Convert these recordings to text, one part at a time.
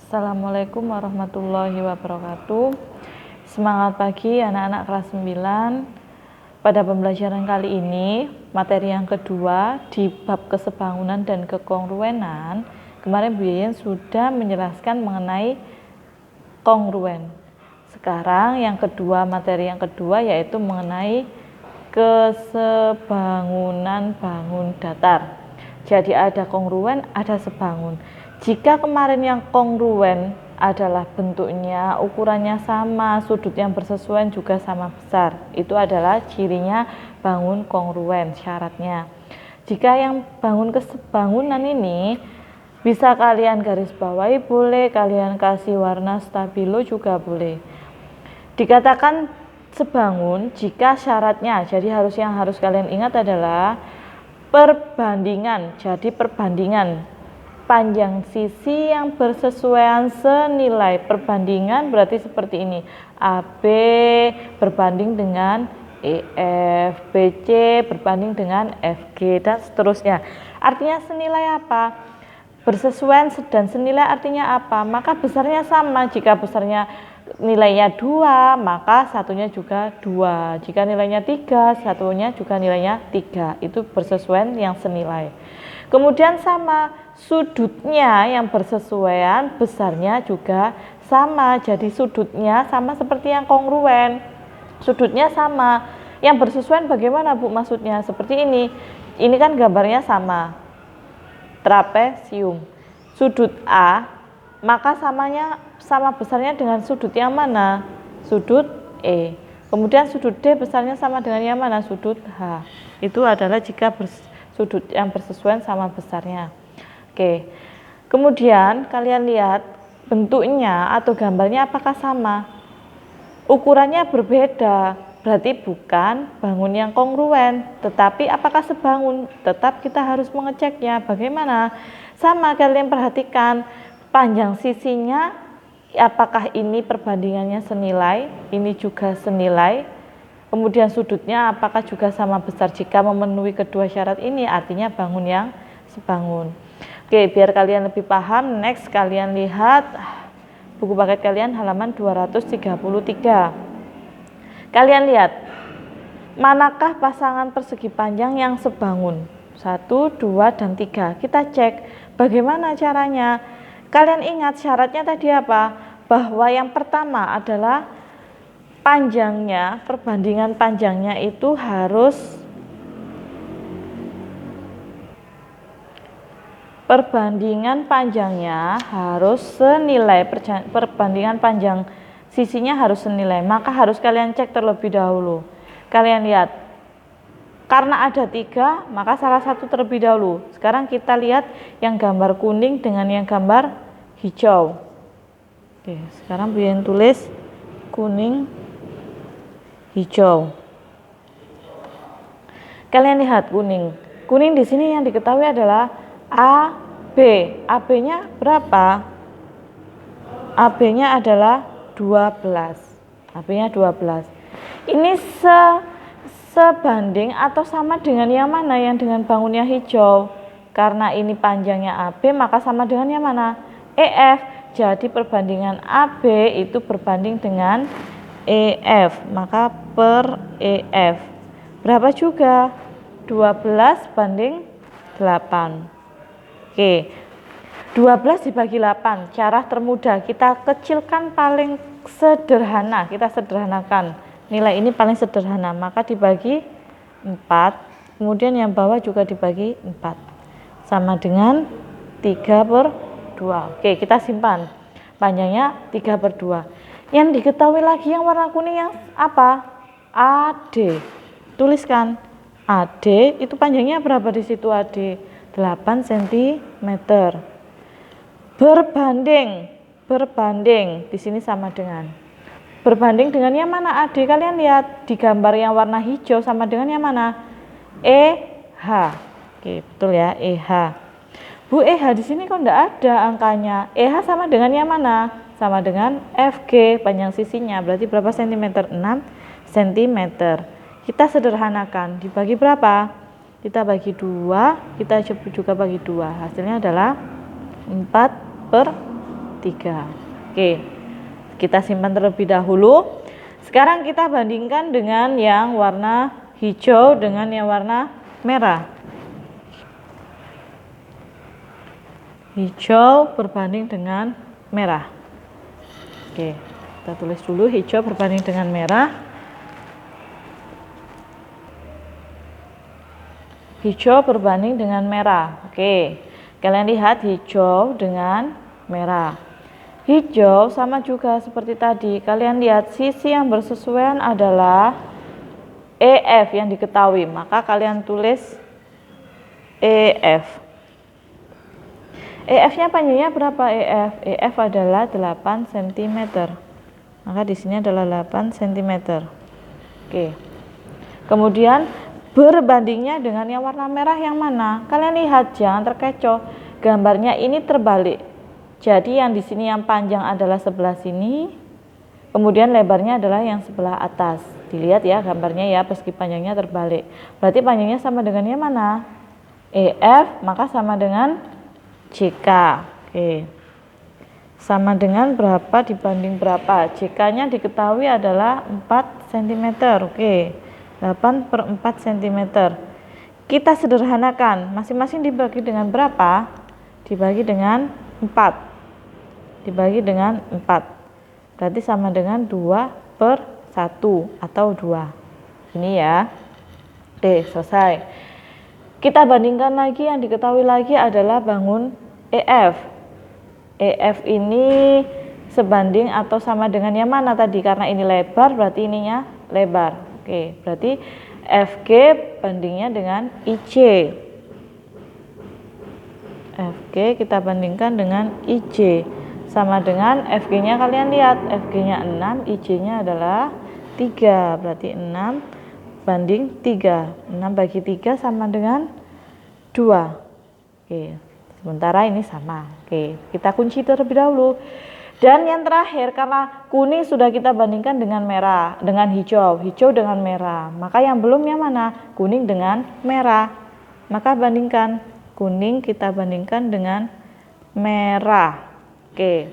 Assalamualaikum warahmatullahi wabarakatuh. Semangat pagi anak-anak kelas 9. Pada pembelajaran kali ini, materi yang kedua di bab kesebangunan dan kekongruenan. Kemarin Bu Yeyen sudah menjelaskan mengenai kongruen. Sekarang yang kedua, materi yang kedua yaitu mengenai kesebangunan bangun datar. Jadi ada kongruen, ada sebangun. Jika kemarin yang kongruen adalah bentuknya, ukurannya sama, sudut yang bersesuaian juga sama besar, itu adalah cirinya bangun kongruen, syaratnya. Jika yang bangun kesebangunan ini bisa kalian garis bawahi, boleh kalian kasih warna stabilo juga boleh. Dikatakan sebangun jika syaratnya, jadi yang harus kalian ingat adalah perbandingan. Jadi perbandingan panjang sisi yang bersesuaian senilai. Perbandingan berarti seperti ini, AB berbanding dengan EF, BC berbanding dengan FG, dan seterusnya. Artinya senilai apa? Bersesuaian dan senilai artinya apa? Maka besarnya sama. Jika besarnya nilainya 2, maka satunya juga 2. Jika nilainya 3, satunya juga nilainya 3. Itu bersesuaian yang senilai. Kemudian sama, sudutnya yang bersesuaian, besarnya juga sama. Jadi sudutnya sama seperti yang kongruen. Sudutnya sama. Yang bersesuaian bagaimana Bu maksudnya? Seperti ini. Ini kan gambarnya sama. Trapesium. Sudut A, maka sama besarnya dengan sudut yang mana? Sudut E. Kemudian sudut D besarnya sama dengan yang mana? Sudut H. Itu adalah jika sudut yang bersesuaian sama besarnya. Oke. Kemudian kalian lihat bentuknya atau gambarnya apakah sama? Ukurannya berbeda. Berarti bukan bangun yang kongruen, tetapi apakah sebangun? Tetap kita harus mengeceknya. Bagaimana? Sama, kalian perhatikan panjang sisinya, apakah ini perbandingannya senilai? Ini juga senilai. Kemudian sudutnya apakah juga sama besar? Jika memenuhi kedua syarat ini artinya bangun yang sebangun. Oke, biar kalian lebih paham, next kalian lihat buku paket kalian halaman 233. Kalian lihat, manakah pasangan persegi panjang yang sebangun? 1, 2, dan 3. Kita cek bagaimana caranya. Kalian ingat syaratnya tadi apa? Bahwa yang pertama adalah panjangnya, perbandingan panjangnya itu harus senilai, perbandingan panjang sisinya harus senilai. Maka harus kalian cek terlebih dahulu. Kalian lihat, karena ada 3, maka salah satu terlebih dahulu. Sekarang kita lihat yang gambar kuning dengan yang gambar hijau. Oke, sekarang Bu Yeyen tulis kuning, hijau. Kalian lihat kuning. Kuning di sini yang diketahui adalah AB. AB-nya berapa? AB-nya adalah 12. AB-nya 12. Ini sebanding atau sama dengan yang mana? Yang dengan bangunnya hijau. Karena ini panjangnya AB, maka sama dengan yang mana? EF. Jadi perbandingan AB itu berbanding dengan EF, maka per EF berapa juga? 12 banding 8. Oke, 12 dibagi 8, cara termudah kita kecilkan paling sederhana, kita sederhanakan nilai ini paling sederhana, maka dibagi 4, kemudian yang bawah juga dibagi 4, sama dengan 3/2. Oke, kita simpan panjangnya 3/2. Yang diketahui lagi yang warna kuning yang apa? AD. Tuliskan AD itu panjangnya berapa di situ AD? 8 cm. Berbanding di sini sama dengan berbanding dengan yang mana AD? Kalian lihat di gambar yang warna hijau sama dengan yang mana? EH. Oke, betul ya, EH. Bu, EH di sini kok enggak ada angkanya? EH sama dengan yang mana? Sama dengan FG, panjang sisinya. Berarti berapa cm? 6 cm. Kita sederhanakan, dibagi berapa? Kita bagi 2, kita juga bagi 2. Hasilnya adalah 4/2. 3. Oke, kita simpan terlebih dahulu. Sekarang kita bandingkan dengan yang warna hijau dengan yang warna merah. Hijau berbanding dengan merah. Oke, kita tulis dulu hijau berbanding dengan merah. Hijau berbanding dengan merah. Oke, kalian lihat hijau dengan merah. Hijau sama juga seperti tadi. Kalian lihat sisi yang bersesuaian adalah EF yang diketahui. Maka kalian tulis EF. EF-nya panjangnya berapa EF? EF adalah 8 cm. Maka di sini adalah 8 cm. Oke. Kemudian berbandingnya dengan yang warna merah yang mana? Kalian lihat, jangan terkecoh. Gambarnya ini terbalik. Jadi yang di sini yang panjang adalah sebelah sini, kemudian lebarnya adalah yang sebelah atas. Dilihat ya gambarnya ya, meski panjangnya terbalik. Berarti panjangnya sama dengan yang mana? EF, maka sama dengan JK. Oke. Sama dengan berapa dibanding berapa? JK-nya diketahui adalah 4 cm. Oke. 8/4 cm. Kita sederhanakan, masing-masing dibagi dengan berapa? Dibagi dengan 4. Dibagi dengan 4. Berarti sama dengan 2/1 atau 2. Ini ya. Oke, selesai. Kita bandingkan lagi, yang diketahui lagi adalah bangun EF. EF ini sebanding atau sama dengan yang mana tadi? Karena ini lebar, berarti ininya lebar. Oke, berarti FG bandingnya dengan IC. FG kita bandingkan dengan IC. Sama dengan FG-nya, kalian lihat FG-nya 6, IC-nya adalah 3. Berarti 6 banding 3. 6 bagi 3 sama dengan 2. Oke, sementara ini sama. Oke, kita kunci terlebih dahulu. Dan yang terakhir, karena kuning sudah kita bandingkan dengan merah, dengan hijau, hijau dengan merah. Maka yang belum yang mana? Kuning dengan merah. Maka bandingkan, kuning kita bandingkan dengan merah. Oke.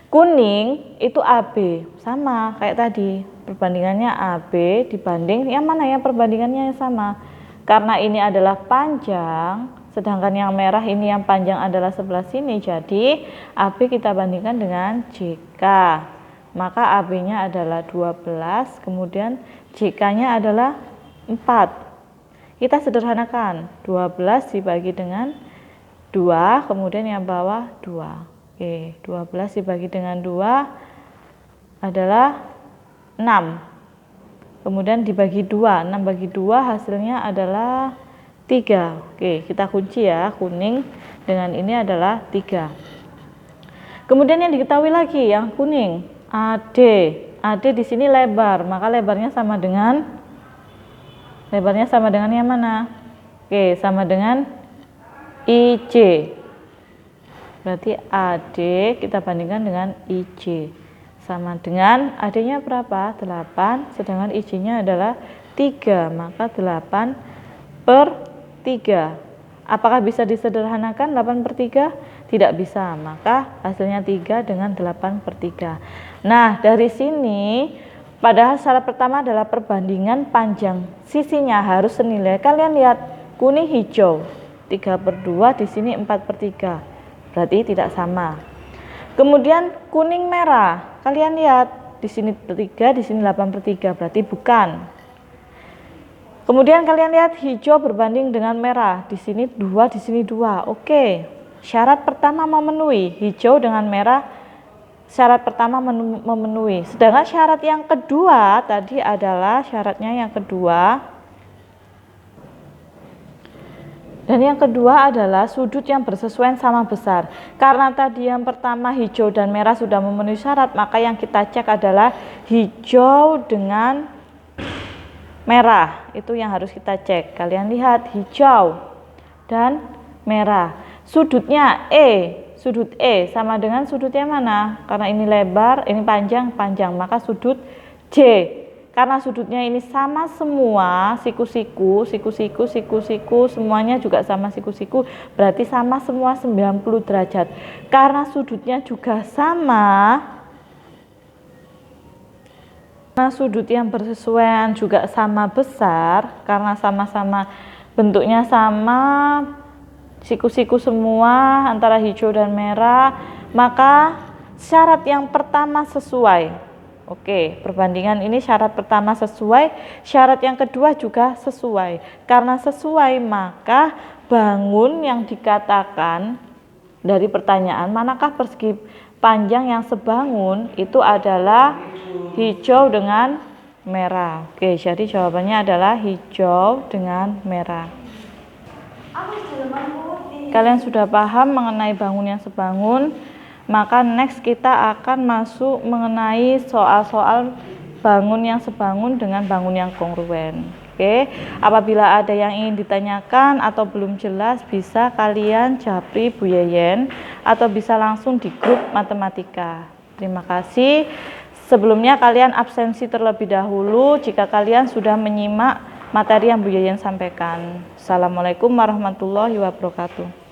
Kuning itu AB, sama kayak tadi. Perbandingannya AB dibanding yang mana ya perbandingannya yang sama. Karena ini adalah panjang, sedangkan yang merah ini yang panjang adalah sebelah sini. Jadi AB kita bandingkan dengan JK. Maka AB-nya adalah 12, kemudian JK-nya adalah 4. Kita sederhanakan, 12 dibagi dengan 2, kemudian yang bawah 2. Oke, 12 dibagi dengan 2 adalah 6. Kemudian dibagi 2, 6 bagi 2 hasilnya adalah 3. Oke, kita kunci ya, kuning dengan ini adalah 3. Kemudian yang diketahui lagi, yang kuning, AD. AD di sini lebar, maka lebarnya sama dengan yang mana? Oke, sama dengan IC. Berarti AD kita bandingkan dengan IC. Sama dengan AD-nya berapa? 8, sedangkan IC-nya adalah 3. Maka 8/3. Apakah bisa disederhanakan 8/3? Tidak bisa. Maka hasilnya 3 dengan 8/3. Nah, dari sini padahal syarat pertama adalah perbandingan panjang sisinya harus senilai. Kalian lihat kuning hijau 3/2, di sini 4/3. Berarti tidak sama. Kemudian kuning merah, kalian lihat di sini 3, di sini 8/3, berarti bukan. Kemudian kalian lihat hijau berbanding dengan merah, di sini 2, di sini 2. Oke, syarat pertama memenuhi, hijau dengan merah syarat pertama memenuhi. Sedangkan syarat yang kedua tadi adalah syaratnya yang kedua. Dan yang kedua adalah sudut yang bersesuaian sama besar. Karena tadi yang pertama hijau dan merah sudah memenuhi syarat, maka yang kita cek adalah hijau dengan merah. Itu yang harus kita cek. Kalian lihat hijau dan merah. Sudutnya sudut E sama dengan sudutnya mana? Karena ini lebar, ini panjang, maka sudut J. Karena sudutnya ini sama semua, siku-siku, semuanya juga sama siku-siku, berarti sama semua 90 derajat. Karena sudutnya juga sama, karena sudut yang bersesuaian juga sama besar, karena sama-sama bentuknya sama, siku-siku semua antara hijau dan merah, maka syarat yang pertama sesuai. Oke, perbandingan ini syarat pertama sesuai, syarat yang kedua juga sesuai. Karena sesuai, maka bangun yang dikatakan dari pertanyaan manakah persegi panjang yang sebangun itu adalah hijau dengan merah. Oke, jadi jawabannya adalah hijau dengan merah. Kalian sudah paham mengenai bangun yang sebangun? Maka next kita akan masuk mengenai soal-soal bangun yang sebangun dengan bangun yang kongruen. Oke, apabila ada yang ingin ditanyakan atau belum jelas, bisa kalian japri Bu Yeyen atau bisa langsung di grup matematika. Terima kasih. Sebelumnya kalian absensi terlebih dahulu jika kalian sudah menyimak materi yang Bu Yeyen sampaikan. Assalamualaikum warahmatullahi wabarakatuh.